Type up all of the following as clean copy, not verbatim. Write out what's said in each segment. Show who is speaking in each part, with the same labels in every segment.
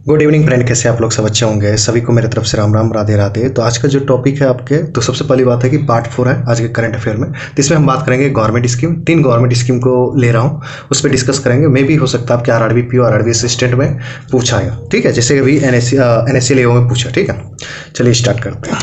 Speaker 1: Good evening friend, कैसे आप लोग सब अच्छे होंगे। सभी को मेरे तरफ से राम राम, राधे राधे। तो आज का जो टॉपिक है आपके, तो सबसे पहली बात है कि पार्ट 4 है आज के करंट अफेयर में। तो इसमें हम बात करेंगे गवर्नमेंट स्कीम। 3 गवर्नमेंट स्कीम को ले रहा हूँ, उस पर डिस्कस करेंगे। मे भी हो सकता है आपके आरआरबी पीओ आरआरबी असिस्टेंट में पूछा है, ठीक है, जैसे अभी एनएससी एओ में पूछा। ठीक है, चलिए स्टार्ट करते हैं।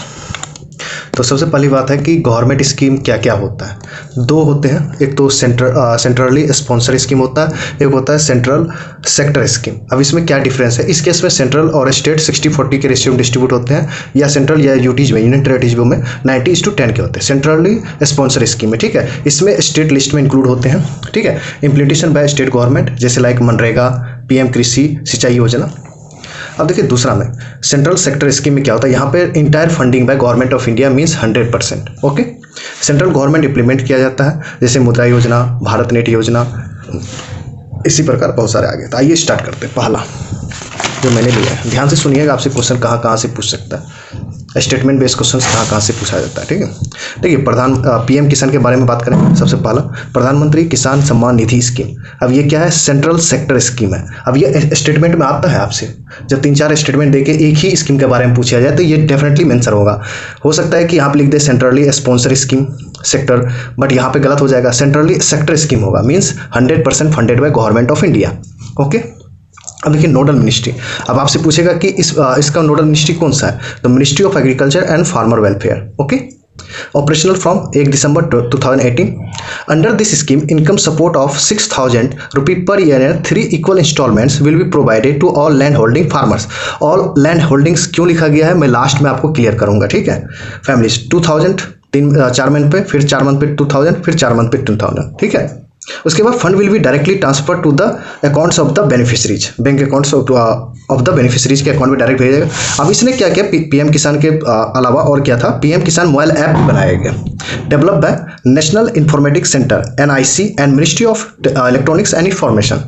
Speaker 1: तो सबसे पहली बात है कि गवर्नमेंट स्कीम क्या क्या होता है। 2 होते हैं, एक तो सेंट्रली स्पॉन्सर स्कीम होता है, एक होता है सेंट्रल सेक्टर स्कीम। अब इसमें क्या डिफरेंस है, इस केस में सेंट्रल और स्टेट 60-40 के रेशियो में डिस्ट्रीब्यूट होते हैं, या सेंट्रल या यूटीज में, यूनियन टेरिटरीज में 90:10 के होते हैं सेंट्रली स्पॉन्सर स्कीम में। ठीक है, इसमें स्टेट लिस्ट में इंक्लूड होते हैं। ठीक है, इम्प्लीमेंटेशन बाय स्टेट गवर्नमेंट, जैसे लाइक मनरेगा, पीएम कृषि सिंचाई योजना। अब देखिए दूसरा में सेंट्रल सेक्टर स्कीम में क्या होता है, यहाँ पे entire funding bye government of India means 100%। Okay, central government implement किया जाता है, जैसे मुद्रा योजना, भारत नेट योजना, इसी प्रकार बहुत सारे आगे। तो आइए स्टार्ट करते हैं। पहला जो मैंने लिया है, ध्यान से सुनिएगा, आपसे क्वेश्चन कहाँ कहाँ से पूछ सकता है, स्टेटमेंट बेस्ड क्वेश्चन कहाँ कहाँ से पूछा जाता है। ठीक है, देखिए पीएम किसान के बारे में बात करें। सबसे पहला प्रधानमंत्री किसान सम्मान निधि स्कीम। अब ये क्या है, सेंट्रल सेक्टर स्कीम है। अब ये स्टेटमेंट में आता है आपसे, जब 3-4 स्टेटमेंट देके एक ही स्कीम के बारे में पूछा जाए तो ये डेफिनेटली मेंशन होगा। हो सकता है कि आप लिख दे centrally sponsor scheme sector, but यहाँ पे गलत हो जाएगा, सेंट्रली सेक्टर स्कीम होगा, means 100% funded by government of India. Okay, अब देखिए नोडल मिनिस्ट्री। अब आपसे पूछेगा कि इसका नोडल मिनिस्ट्री कौन सा है, तो ministry of agriculture and farmer welfare. Okay, operational from 1 December 2018। Under this scheme income support of 6,000 रुपये per year and 3 equal installments will be provided to all land holding farmers. All land holdings क्यों लिखा गया है, मैं last में आपको clear करूंगा। ठीक है, फैमिलीज 2000 4 मंथ पे, फिर 4 मंथ पे 2000, फिर 4 मंथ पे 2000। ठीक है, उसके बाद fund will be directly transfer to the accounts of the beneficiaries, bank accounts of the beneficiaries के अकाउंट में डायरेक्ट भेजा जाएगा। अब इसने क्या किया, पीएम किसान के अलावा और क्या था, पीएम किसान मोबाइल ऐप बनाया गया, develop by national informatics centre NIC and ministry of electronics and information.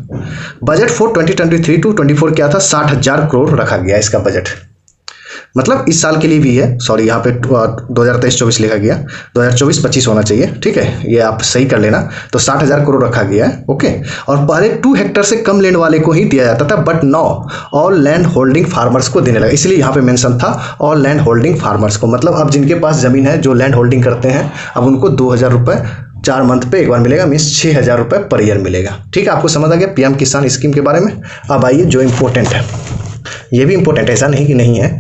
Speaker 1: Budget for 2023 to 24 क्या था, 60,000 करोड़ रखा गया इसका बजट। मतलब इस साल के लिए भी है, सॉरी यहाँ पे 2023-24 लिखा गया, 2024-25 होना चाहिए। ठीक है, ये आप सही कर लेना। तो 60,000 करोड़ रखा गया है। ओके, और पहले 2 हेक्टर से कम लैंड वाले को ही दिया जाता था, but now all land holding farmers को देने लगा, इसलिए यहाँ पे मेंशन था ऑल लैंड होल्डिंग फार्मर्स को। मतलब अब जिनके पास जमीन है, जो लैंड होल्डिंग करते हैं, अब उनको 2,000 रुपये 4 मंथ पे एक बार मिलेगा, मीन्स 6,000 रुपये पर ईयर मिलेगा। ठीक है, आपको समझ आ गया पीएम किसान स्कीम के बारे में। अब आइए जो इम्पोर्टेंट है, ये भी इम्पोर्टेंट है, ऐसा नहीं कि नहीं है।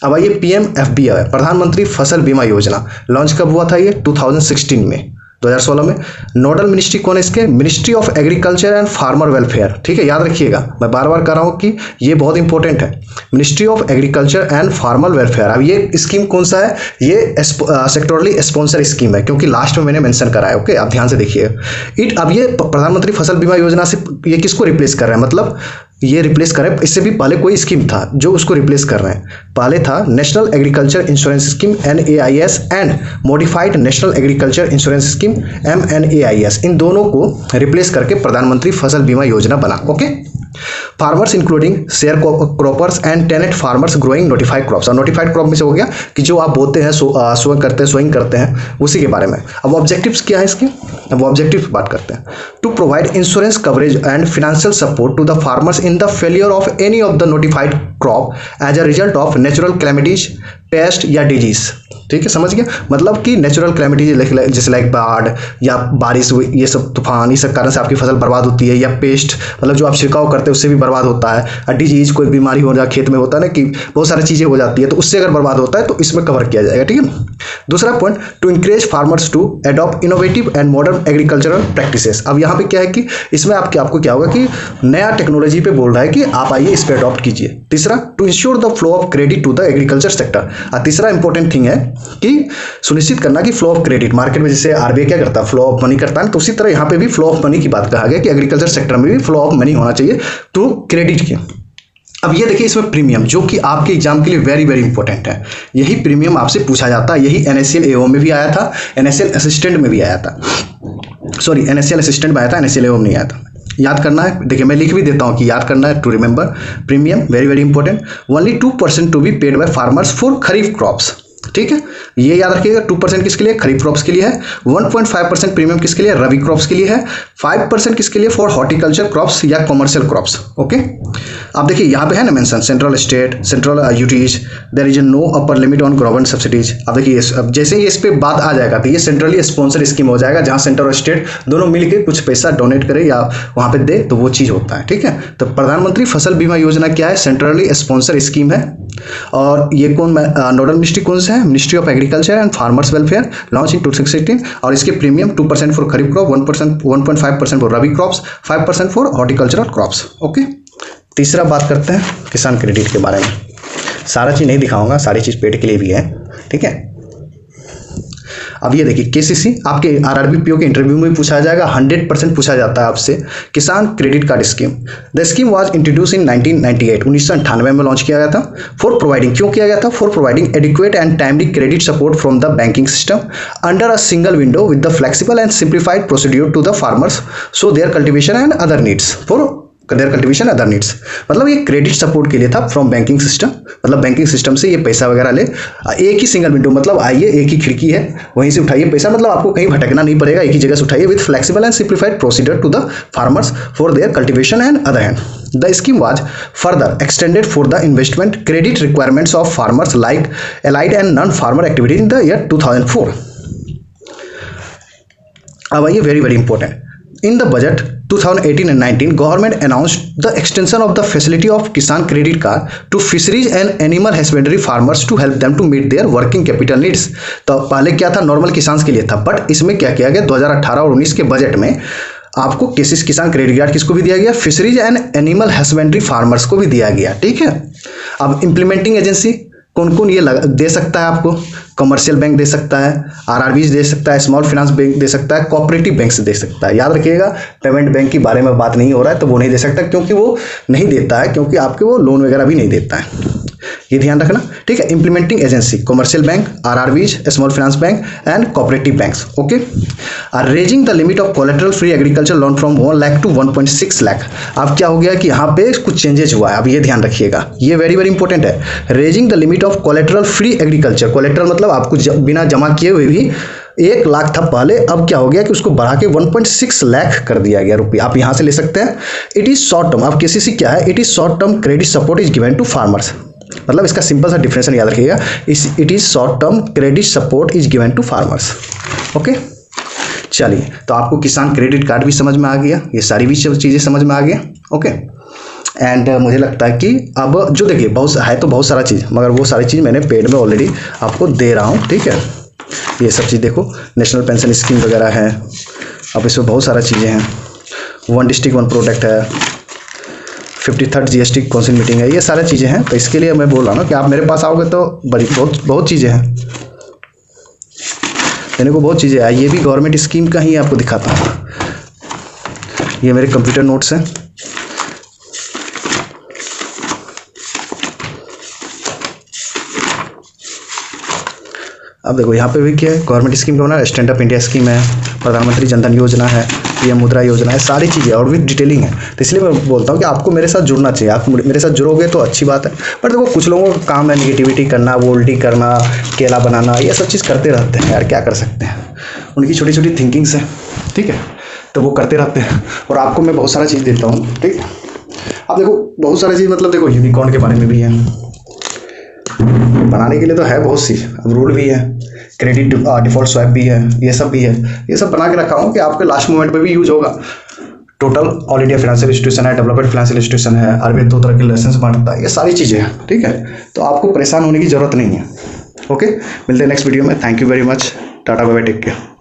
Speaker 1: अब आइए पीएमएफबीवाई, प्रधानमंत्री फसल बीमा योजना, लॉन्च कब हुआ था, ये 2016 में, 2016 में। नोडल मिनिस्ट्री कौन है इसके, ministry of agriculture and farmer welfare. ठीक है, याद रखिएगा, मैं बार बार कह रहा हूँ कि ये बहुत इंपॉर्टेंट है, ministry of agriculture and farmer welfare. अब ये स्कीम कौन सा है, ये सेक्टोरली स्पॉन्सर स्कीम है, क्योंकि लास्ट में मैंने मेंशन करा है। ओके, आप ध्यान से देखिएगा। अब ये प्रधानमंत्री फसल बीमा योजना से ये किसको रिप्लेस कर रहा है, मतलब ये रिप्लेस कर रहे हैं, इससे भी पहले कोई स्कीम था जो उसको रिप्लेस कर रहे हैं। पहले था national agriculture insurance scheme NAIS and modified national agriculture insurance scheme MNAIS। इन दोनों को रिप्लेस करके प्रधानमंत्री फसल बीमा योजना बना। Okay, farmers including share croppers and tenant farmers growing notified crops. और नोटिफाइड क्रॉप में से हो गया कि जो आप बोते हैं, सोइंग करते हैं, उसी के बारे में। अब ऑब्जेक्टिव्स क्या है इसके, अब ऑब्जेक्टिव बात करते हैं। To provide insurance coverage and financial support to the farmers in the failure of any of the notified crop as a result of natural calamities, pest या डिजीज। ठीक है, समझ गया, मतलब कि नेचुरल कैलेमिटीज जैसे लाइक बाढ़ या बारिश, ये सब तूफान, ये सब कारण से आपकी फसल बर्बाद होती है, या पेस्ट मतलब जो आप छिड़काव करते हैं उससे भी बर्बाद होता है, और डिजीज कोई बीमारी हो जाए खेत में, होता है ना कि बहुत सारी चीज़ें हो जाती है, तो उससे अगर बर्बाद होता है तो इसमें कवर किया जाएगा। ठीक है, दूसरा point, to encourage farmers to adopt innovative and modern agricultural practices. अब यहाँ पे क्या है कि इसमें आपको क्या होगा कि नया टेक्नोलॉजी पे बोल रहा है कि आप आइए इस पे अडॉप्ट कीजिए। तीसरा, to ensure the flow of credit to the agriculture sector. और तीसरा इंपॉर्टेंट थिंग है कि सुनिश्चित करना कि फ्लो ऑफ क्रेडिट, मार्केट में जैसे आरबीआई क्या करता है, फ्लो ऑफ मनी करता है, तो उसी तरह यहाँ पे भी फ्लो ऑफ मनी की बात कहा गया कि एग्रीकल्चर सेक्टर में भी फ्लो ऑफ मनी होना चाहिए टू क्रेडिट के। अब ये देखिए इसमें प्रीमियम, जो कि आपके एग्जाम के लिए वेरी वेरी इंपॉर्टेंट है, यही प्रीमियम आपसे पूछा जाता है। यही NSL AO में भी आया था, NSL असिस्टेंट में भी आया था, सॉरी NSL असिस्टेंट में आया था, NSL AO में नहीं आया था। याद करना है, देखिए मैं लिख भी देता हूँ कि याद करना है, to remember premium very very important. Only 2% to be paid by farmers for kharif crops. ठीक है, ये याद रखिएगा। 2% किसके लिए? खरीफ क्रॉप्स के लिए है। 1.5% प्रीमियम किसके लिए? रबी क्रॉप्स के लिए है। 5% किसके लिए? फॉर हॉर्टिकल्चर क्रॉप्स या कॉमर्शियल क्रॉप्स। ओके, आप देखिए यहाँ पे है ना mention, central state, central UTs, there is no upper limit on government subsidies. अब देखिए अब जैसे ही इस पे बात आ जाएगा तो ये सेंट्रली स्पॉन्सर स्कीम हो जाएगा, जहाँ सेंटर और स्टेट दोनों मिलकर कुछ पैसा डोनेट करे या वहाँ पे दे, तो वो चीज़ होता है। ठीक है, तो प्रधानमंत्री फसल बीमा योजना क्या है? सेंट्रली स्पॉन्सर स्कीम है। और ये कौन नोडल मिनिस्ट्री कौन सा है? Ministry of agriculture and farmers welfare, launch in 2016। और इसके premium 2% for kharif crop, 1.5% for rabi crops, 5% for horticultural crops. Okay, तीसरा बात करते हैं किसान क्रेडिट के बारे में। सारा चीज़ नहीं दिखाऊंगा, सारी चीज़ पेड के लिए भी है। ठीक है, अब ये देखिए केसीसी आपके आरआरबी पीओ के इंटरव्यू में पूछा जाएगा, 100% पूछा जाता है आपसे। किसान credit card scheme, the scheme was introduce इन 1998, 1998 में लॉन्च किया गया था। फॉर प्रोवाइडिंग, क्यों किया गया था? For providing adequate and timely credit support from the banking system under a single window with the flexible and simplified procedure to the farmers so their cultivation and other needs for their cultivation other needs. मतलब ये credit support के लिए था from banking system, मतलब banking system से ये पैसा वगैरह ले, एक ही सिंगल विंडो, मतलब आइए एक ही खिड़की है वहीं से उठाइए पैसा, मतलब आपको कहीं भटकना नहीं पड़ेगा, एक ही जगह से उठाइए with flexible and simplified procedure to the farmers for their cultivation and other hand. The scheme was further extended for the investment credit requirements of farmers like allied and non-farmer activities in the year 2004. अब आइए very very important, in the budget 2018 and 19 government announced the extension of the facility of kisan credit card to fisheries and animal husbandry farmers to help them to meet their working capital needs। तो पहले क्या था? Normal किसान के लिए था, but इसमें क्या किया गया? 2018 और 19 के बजट में आपको किसान क्रेडिट कार्ड किसको भी दिया गया? Fisheries and animal husbandry farmers को भी दिया गया। ठीक है, अब इंप्लीमेंटिंग एजेंसी कौन कौन ये दे सकता है आपको? कमर्शियल बैंक दे सकता है, आरआरबीज दे सकता है, स्मॉल फाइनेंस बैंक दे सकता है, कोऑपरेटिव बैंक से दे सकता है। याद रखिएगा, पेमेंट बैंक के बारे में बात नहीं हो रहा है, तो वो नहीं दे सकता, क्योंकि वो नहीं देता है, क्योंकि आपके वो लोन वगैरह भी नहीं देता है, ये ध्यान रखना। ठीक है, implementing agency commercial bank, RRBs, small finance bank and cooperative banks. Okay, raising the limit of collateral free agriculture loan from 1 lakh to 1.6 lakh. अब क्या हो गया कि यहाँ पे कुछ चेंजेस हुआ है, अब ये ध्यान रखिएगा, ये वेरी वेरी इंपॉर्टेंट है। Raising the limit of collateral free agriculture, collateral मतलब आपको बिना जमा किए हुए भी 1 लाख था पहले, अब क्या हो गया कि उसको बढ़ा के 1.6 लाख कर दिया गया रुपये, आप यहाँ से ले सकते हैं। इट इज शॉर्ट टर्म, अब केसीसी क्या है? It is short term credit support is given to farmers, मतलब इसका सिंपल सा डिफरेंस याद रखिएगा, it is short term credit support is given to farmers. Okay, चलिए, तो आपको किसान क्रेडिट कार्ड भी समझ में आ गया, ये सारी भी चीज़ें समझ में आ गया। ओके, एंड मुझे लगता है कि अब जो देखिए बहुत सारा चीज़, मगर वो सारी चीज़ मैंने पेड में ऑलरेडी आपको दे रहा हूँ। ठीक है, ये सब चीज़ देखो, नेशनल पेंशन स्कीम वगैरह है, अब इसमें बहुत सारा चीज़ें हैं, 1 डिस्ट्रिक्ट 1 प्रोडक्ट है, 53rd GST काउंसिल मीटिंग है, ये सारी चीज़ें हैं। तो इसके लिए मैं बोल रहा हूँ ना कि आप मेरे पास आओगे तो बहुत चीज़ें हैं, देने को बहुत चीज़ें हैं। ये भी गवर्नमेंट स्कीम का ही आपको दिखाता हूँ, ये मेरे कंप्यूटर नोट्स हैं। अब देखो यहाँ पे भी क्या है, गवर्नमेंट स्कीम का होना, स्टैंड अप इंडिया स्कीम है, प्रधानमंत्री जनधन योजना है, पीएम मुद्रा योजना है, सारी चीज़ें और भी डिटेलिंग है। तो इसलिए मैं बोलता हूँ कि आपको मेरे साथ जुड़ना चाहिए, आप मेरे साथ जुड़ोगे तो अच्छी बात है। पर देखो कुछ लोगों का काम है निगेटिविटी करना, वोल्टी करना, केला बनाना, ये सब चीज़ करते रहते हैं यार, क्या कर सकते हैं, उनकी छोटी छोटी थिंकिंग्स है। ठीक है, तो वो करते रहते हैं, और आपको मैं बहुत सारा चीज़ देता हूँ। ठीक है, अब देखो बहुत सारी चीज़, मतलब देखो यूनिकॉर्न के बारे में भी है, बनाने के लिए तो है बहुत सी, अब रूल भी है, क्रेडिट डिफॉल्ट स्वैप भी है, ये सब भी है, ये सब बना के रखा हूँ कि आपके लास्ट मोमेंट पे भी यूज होगा। Total all India financial institution है, डेवलपमेंट फाइनेंशियल इंस्टीट्यूशन है, आरबीआई 2 तरह के लाइसेंस बांटता है, ये सारी चीज़ें हैं। ठीक है, तो आपको परेशान होने की जरूरत नहीं है। ओके, मिलते हैं नेक्स्ट वीडियो में। Thank you very much, tata bye bye, take care.